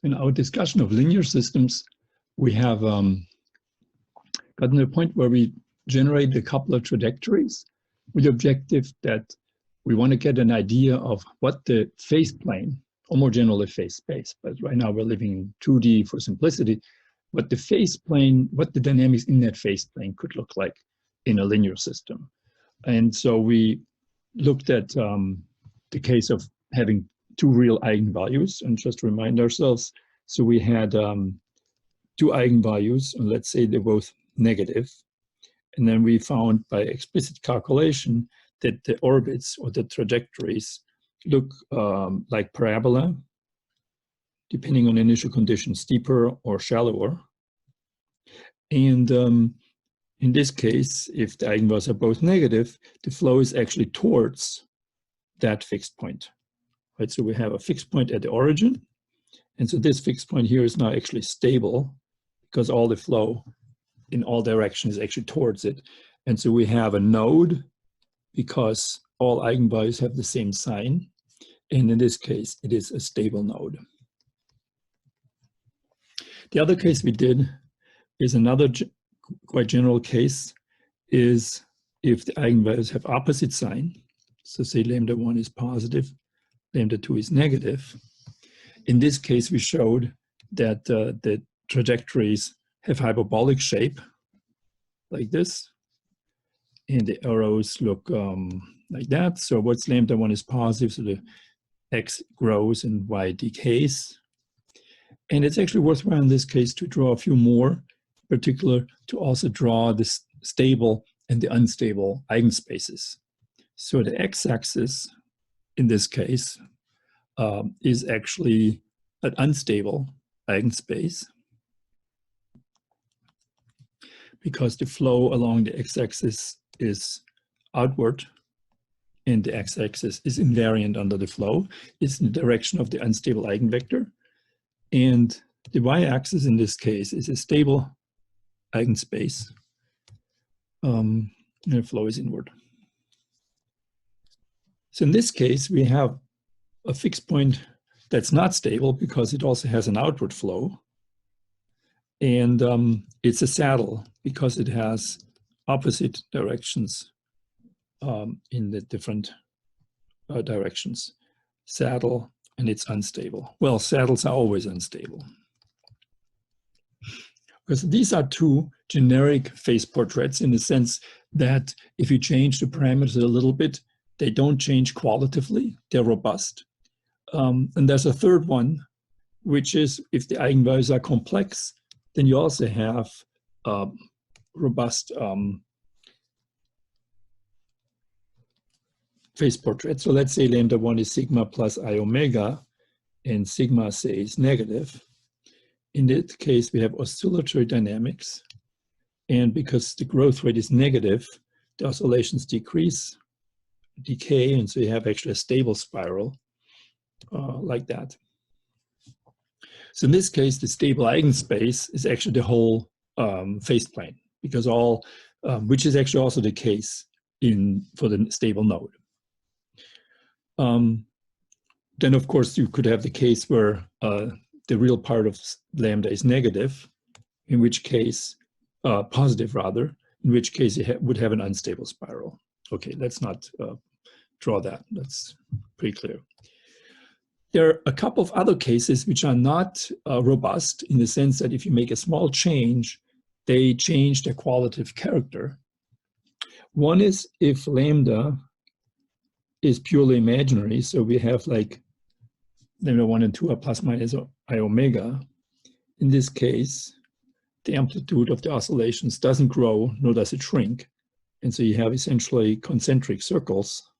In our discussion of linear systems, we have gotten to a point where we generate a couple of trajectories with the objective that we want to get an idea of what the phase plane, or more generally phase space, but right now we're living in 2D for simplicity, what the phase plane, what the dynamics in that phase plane could look like in a linear system. And so we looked at the case of having two real eigenvalues, and just to remind ourselves, so we had two eigenvalues, and let's say they're both negative. And then we found by explicit calculation that the orbits or the trajectories look like parabola, depending on initial conditions, steeper or shallower. And in this case, if the eigenvalues are both negative, the flow is actually towards that fixed point. Right? So we have a fixed point at the origin. And so this fixed point here is now actually stable because all the flow in all directions is actually towards it. And so we have a node because all eigenvalues have the same sign. And in this case, it is a stable node. The other case we did is another quite general case, is if the eigenvalues have opposite sign. So say lambda 1 is positive, lambda 2 is negative. In this case, we showed that the trajectories have hyperbolic shape, like this. And the arrows look like that. So what's lambda 1 is positive, so the x grows and y decays. And it's actually worthwhile in this case to draw a few more, in particular to also draw the stable and the unstable eigenspaces. So the x-axis in this case is actually an unstable eigenspace because the flow along the x-axis is outward and the x-axis is invariant under the flow. It's in the direction of the unstable eigenvector. And the y-axis in this case is a stable eigenspace. And the flow is inward. So in this case, we have a fixed point that's not stable because it also has an outward flow. And it's a saddle because it has opposite directions in the different directions. Saddle, and it's unstable. Well, saddles are always unstable. Because these are two generic phase portraits in the sense that if you change the parameters a little bit, they don't change qualitatively, they're robust. And there's a third one, which is if the eigenvalues are complex, then you also have robust phase portrait. So let's say lambda 1 is sigma plus I omega, and sigma, say, is negative. In that case, we have oscillatory dynamics. And because the growth rate is negative, the oscillations decay, and so you have actually a stable spiral like that. So in this case, the stable eigenspace is actually the whole phase plane, because all, which is actually also the case for the stable node. Then, of course, you could have the case where the real part of lambda is negative, in which case, positive rather, in which case it would have an unstable spiral. Okay, let's not draw that. That's pretty clear. There are a couple of other cases which are not robust in the sense that if you make a small change, they change their qualitative character. One is if lambda is purely imaginary, so we have like lambda 1 and 2 are plus minus I omega. In this case, the amplitude of the oscillations doesn't grow, nor does it shrink. And so you have essentially concentric circles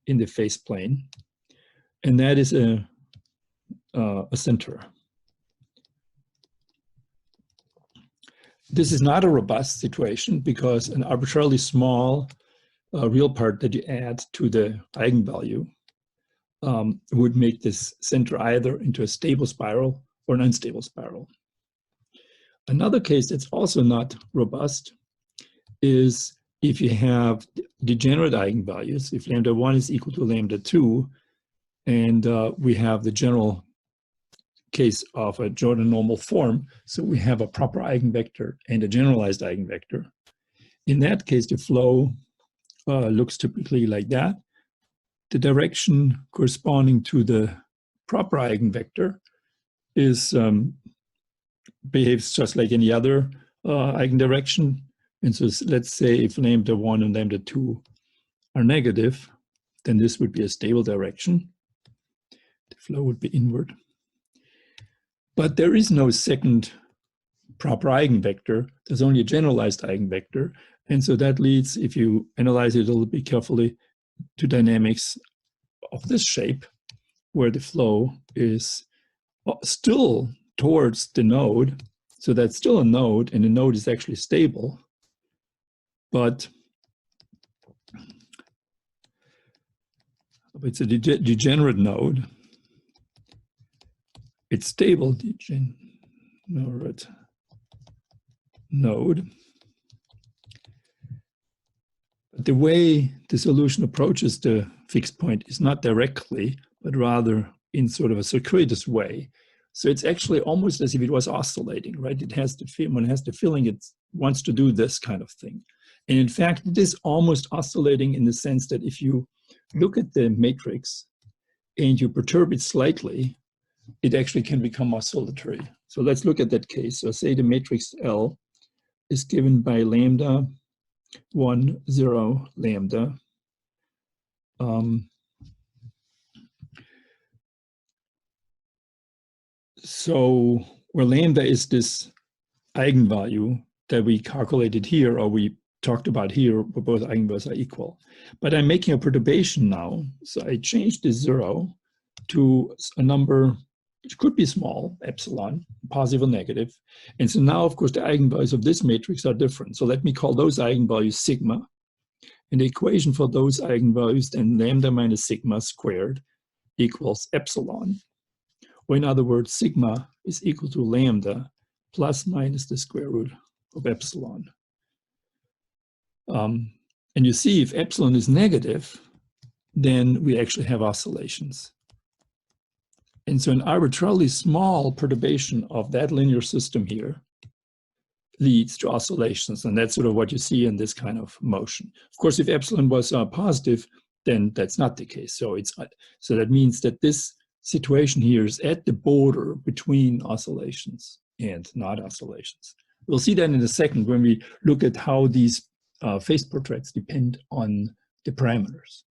in the phase plane. And that is a center. This is not a robust situation because an arbitrarily small real part that you add to the eigenvalue would make this center either into a stable spiral or an unstable spiral. Another case that's also not robust is if you have degenerate eigenvalues, if lambda 1 is equal to lambda 2, and we have the general case of a Jordan normal form, so we have a proper eigenvector and a generalized eigenvector. In that case, the flow looks typically like that. The direction corresponding to the proper eigenvector is behaves just like any other eigendirection. And so let's say if lambda 1 and lambda 2 are negative, then this would be a stable direction. The flow would be inward. But there is no second proper eigenvector. There's only a generalized eigenvector. And so that leads, if you analyze it a little bit carefully, to dynamics of this shape, where the flow is still towards the node. So that's still a node, and the node is actually stable. But it's a degenerate node. It's stable, degenerate node. But the way the solution approaches the fixed point is not directly, but rather in sort of a circuitous way. So it's actually almost as if it was oscillating, right? It has the feeling, when it has the feeling it wants to do this kind of thing. And in fact, it is almost oscillating in the sense that if you look at the matrix and you perturb it slightly, it actually can become oscillatory. So let's look at that case. So say the matrix L is given by lambda 1, 0, lambda. So where lambda is this eigenvalue that we calculated here, or we talked about here, where both eigenvalues are equal. But I'm making a perturbation now. So I changed the 0 to a number which could be small, epsilon, positive or negative. And so now, of course, the eigenvalues of this matrix are different. So let me call those eigenvalues sigma. And the equation for those eigenvalues, then lambda minus sigma squared equals epsilon. Or in other words, sigma is equal to lambda plus minus the square root of epsilon. And you see, if epsilon is negative, then we actually have oscillations. And so an arbitrarily small perturbation of that linear system here leads to oscillations. And that's sort of what you see in this kind of motion. Of course, if epsilon was positive, then that's not the case. So so that means that this situation here is at the border between oscillations and not oscillations. We'll see that in a second when we look at how these phase portraits depend on the parameters.